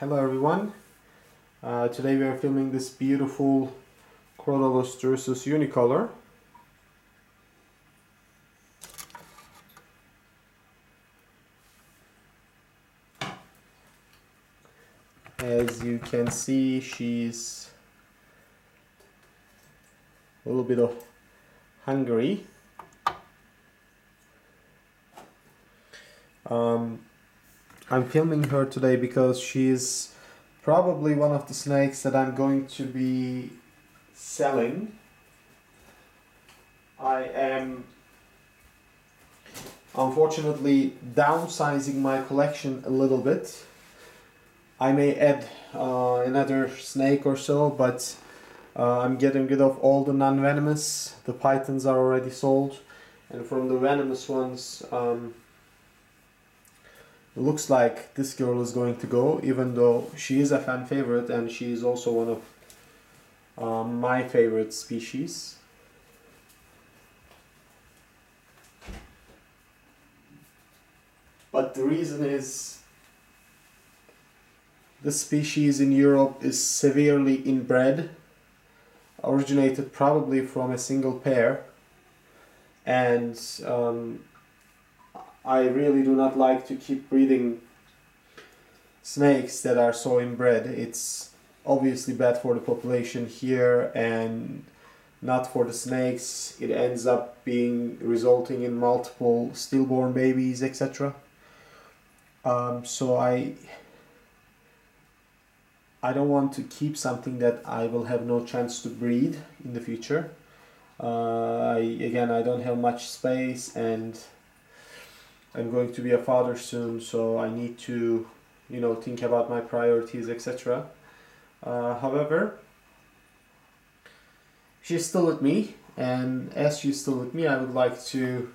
Hello everyone. Today we are filming this beautiful Crotalus Unicolor. As you can see, she's a little bit of hungry. I'm filming her today because she's probably one of the snakes that I'm going to be selling. I am unfortunately downsizing my collection a little bit. I may add another snake or so, but I'm getting rid of all the non-venomous. The pythons are already sold, and from the venomous ones, it looks like this girl is going to go, even though she is a fan favorite and she is also one of my favorite species. But the reason is this species in Europe is severely inbred, originated probably from a single pair, and I really do not like to keep breeding snakes that are so inbred. It's obviously bad for the population here and not for the snakes. It ends up being resulting in multiple stillborn babies, etc. So I don't want to keep something that I will have no chance to breed in the future. I don't have much space, and I'm going to be a father soon, so I need to, think about my priorities, etc. However, she's still with me, and as she's still with me, I would like to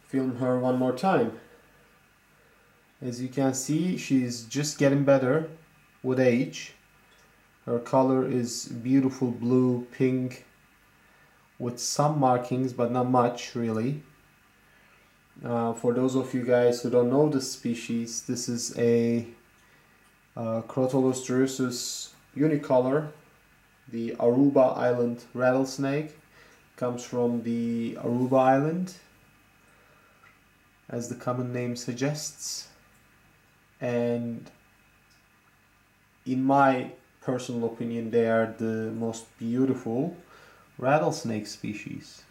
film her one more time. As you can see, she's just getting better with age. Her color is beautiful blue, pink, with some markings, but not much really. For those of you guys who don't know this species, this is a Crotalus unicolor, the Aruba Island rattlesnake. Comes from the Aruba Island, as the common name suggests, and in my personal opinion, they are the most beautiful rattlesnake species.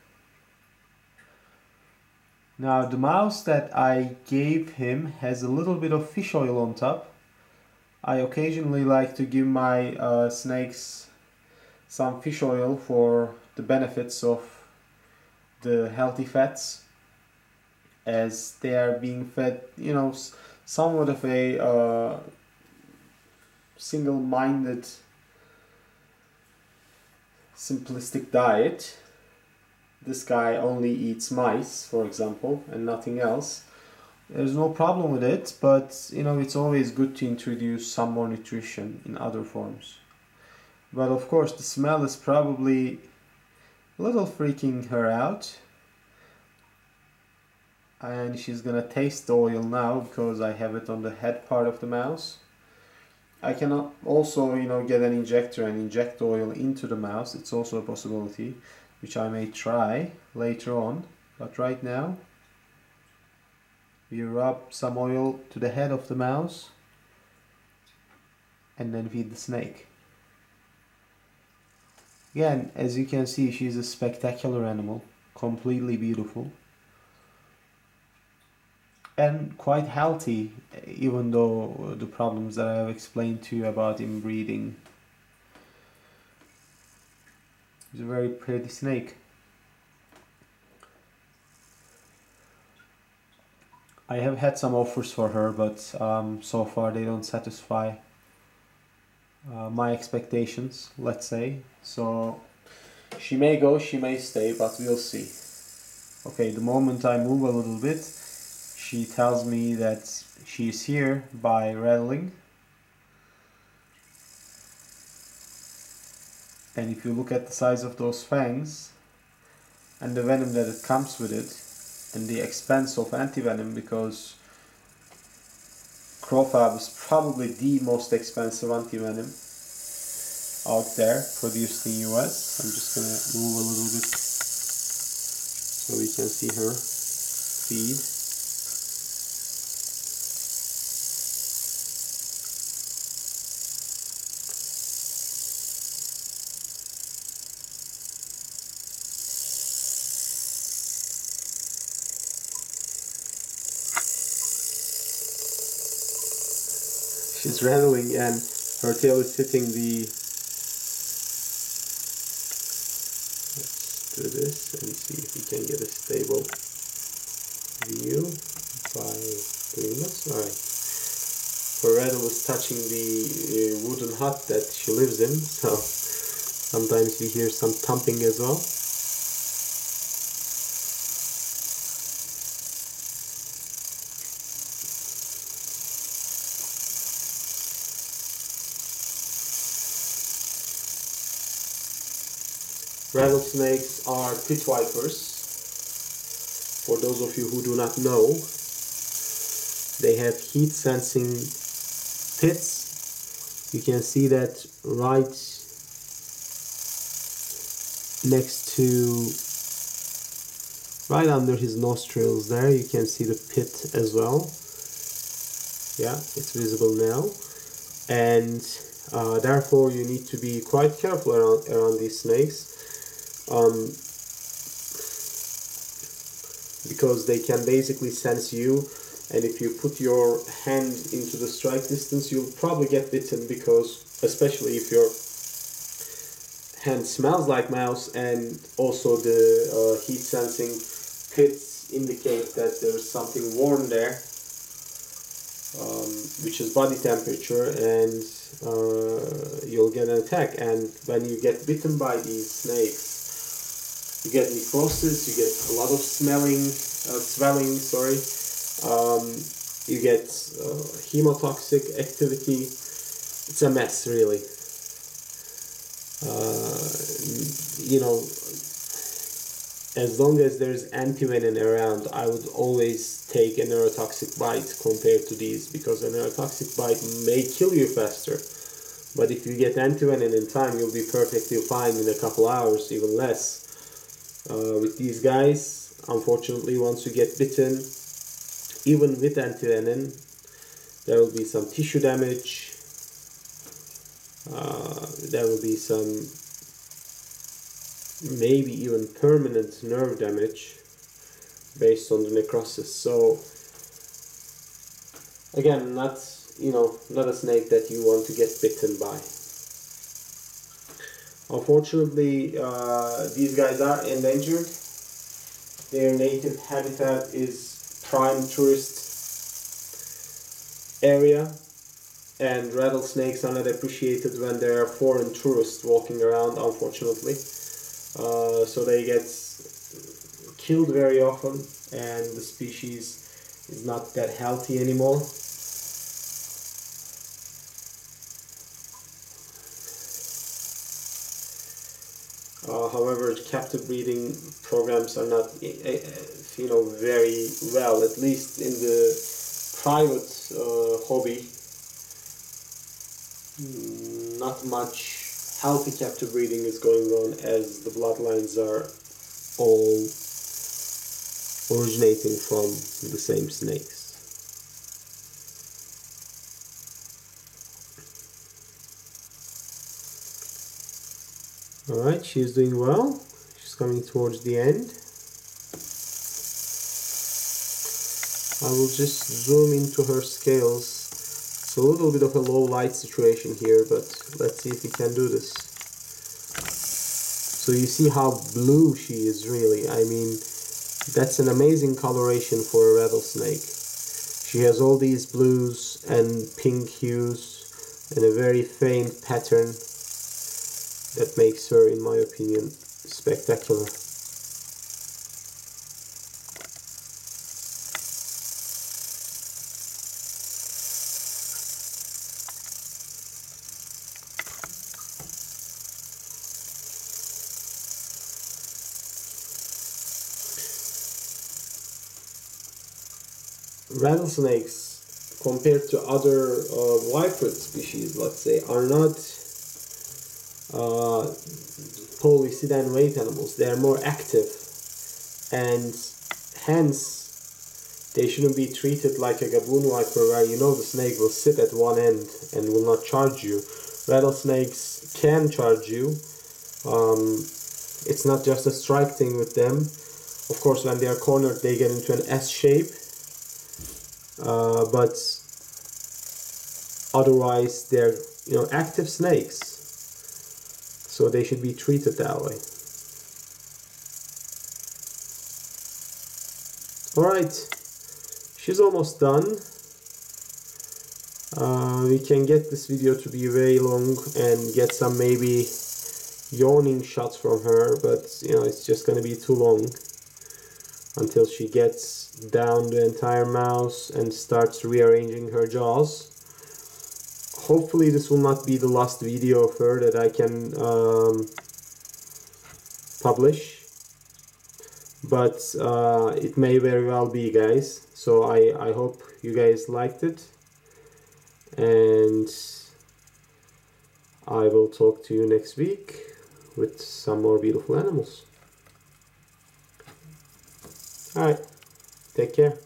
Now, the mouse that I gave him has a little bit of fish oil on top. I occasionally like to give my snakes some fish oil for the benefits of the healthy fats, as they are being fed, somewhat of a single-minded, simplistic diet. This guy only eats mice, for example, and nothing else. There's no problem with it, but it's always good to introduce some more nutrition in other forms. But of course, the smell is probably a little freaking her out, and she's gonna taste the oil now because I have it on the head part of the mouse. I can also, get an injector and inject oil into the mouse. It's also a possibility, which I may try later on. But right now, we rub some oil to the head of the mouse and then feed the snake. Again, as you can see, she's a spectacular animal, completely beautiful, and quite healthy, even though the problems that I have explained to you about inbreeding. She's a very pretty snake. I have had some offers for her, but so far they don't satisfy my expectations, let's say. So she may go, she may stay, but we'll see. Okay, the moment I move a little bit, she tells me that she's here by rattling. And if you look at the size of those fangs and the venom that it comes with it, and the expense of antivenom, because Crowfab is probably the most expensive anti-venom out there produced in US. I'm just gonna move a little bit so we can see her feed. She's rattling and her tail is hitting the... Let's do this and see if we can get a stable view by doing this. Alright. Her rattle is touching the wooden hut that she lives in, so sometimes we hear some thumping as well. Rattlesnakes are pit vipers. For those of you who do not know, they have heat sensing pits. You can see that right next to, right under his nostrils there, you can see the pit as well. Yeah, it's visible now. And therefore you need to be quite careful around these snakes. Because they can basically sense you, and if you put your hand into the strike distance, you'll probably get bitten, because especially if your hand smells like mouse, and also the heat sensing pits indicate that there's something warm there, which is body temperature, and you'll get an attack. And when you get bitten by these snakes, you get necrosis, you get a lot of swelling, you get hemotoxic activity. It's a mess, really. You know, as long as there's antivenin around, I would always take a neurotoxic bite compared to these, because a neurotoxic bite may kill you faster. But if you get antivenin in time, you'll be perfectly fine in a couple hours, even less. With these guys, unfortunately, once you get bitten, even with antivenin, there will be some tissue damage, there will be some maybe even permanent nerve damage based on the necrosis. So again, not a snake that you want to get bitten by. Unfortunately, these guys are endangered. Their native habitat is prime tourist area, and rattlesnakes are not appreciated when there are foreign tourists walking around, unfortunately. So they get killed very often, and the species is not that healthy anymore. However, captive breeding programs are not, very well, at least in the private hobby. Not much healthy captive breeding is going on, as the bloodlines are all originating from the same snakes. Alright, she's doing well. She's coming towards the end. I will just zoom into her scales. It's a little bit of a low light situation here, but let's see if we can do this. So you see how blue she is, really. I mean, that's an amazing coloration for a rattlesnake. She has all these blues and pink hues and a very faint pattern that makes her, in my opinion, spectacular. Rattlesnakes compared to other viperine species, let's say, are not polycydine weight animals. They are more active, and hence they shouldn't be treated like a gaboon viper, where you know the snake will sit at one end and will not charge you. Rattlesnakes can charge you. It's not just a strike thing with them. Of course, when they are cornered, they get into an S shape. But otherwise, they're active snakes, so they should be treated that way. All right, she's almost done. We can get this video to be very long and get some maybe yawning shots from her, but it's just going to be too long until she gets down the entire mouth and starts rearranging her jaws. Hopefully this will not be the last video of her that I can publish, but it may very well be, guys. So I hope you guys liked it, and I will talk to you next week with some more beautiful animals. Alright, take care.